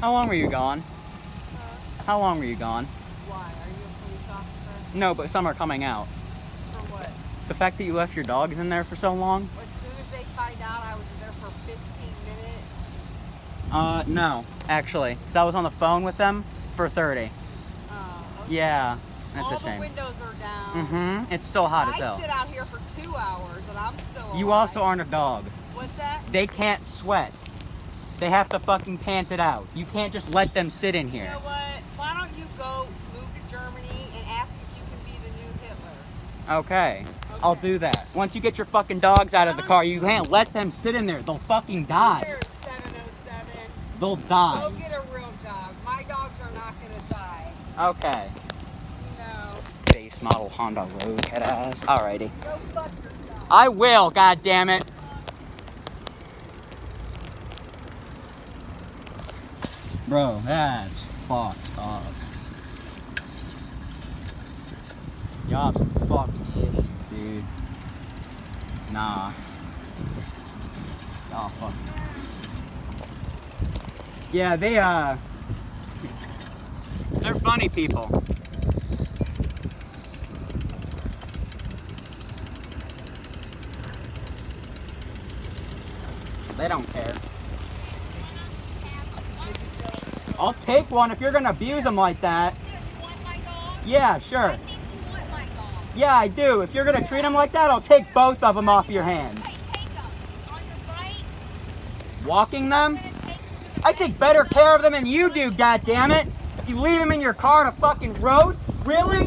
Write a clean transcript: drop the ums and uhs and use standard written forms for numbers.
How long were you gone? Huh? How long were you gone? Why? Are you a police officer? No, but some are coming out. For what? The fact that you left your dogs in there for so long? As soon as they find out I was in there for 15 minutes. No, actually. Because I was on the phone with them for 30. Oh, okay. Yeah, that's All a shame. the windows are down. Mm-hmm. It's still hot as I hell. sit out here for 2 hours and I'm still alive. You also aren't a dog. What's that? They can't sweat. They have to fucking pant it out. You can't just let them sit in here. You know what? Why don't you go move to Germany and ask if you can be the new Hitler? Okay. I'll do that. Once you get your fucking dogs out of the car, you can't let them sit in there. They'll fucking die. Here, 707. They'll die. Go get a real job. My dogs are not gonna die. Okay. No. Base model Honda Road head ass. Alrighty. Go fuck yourself. I will, god damn it. Bro, that's fucked up. Y'all have some fucking issues, dude. Nah. Y'all fucking. Yeah, they're funny people. They don't care. I'll take one if you're gonna abuse them like that. You want my dog? Yeah, sure. I think you want my dog. Yeah, I do. If you're gonna treat them like that, I'll take both of them off your hands. Hey, take them. On the bike, Walking them? I'm gonna take them to the I take better care of them than you do, goddammit. You leave them in your car to fucking roast? Really?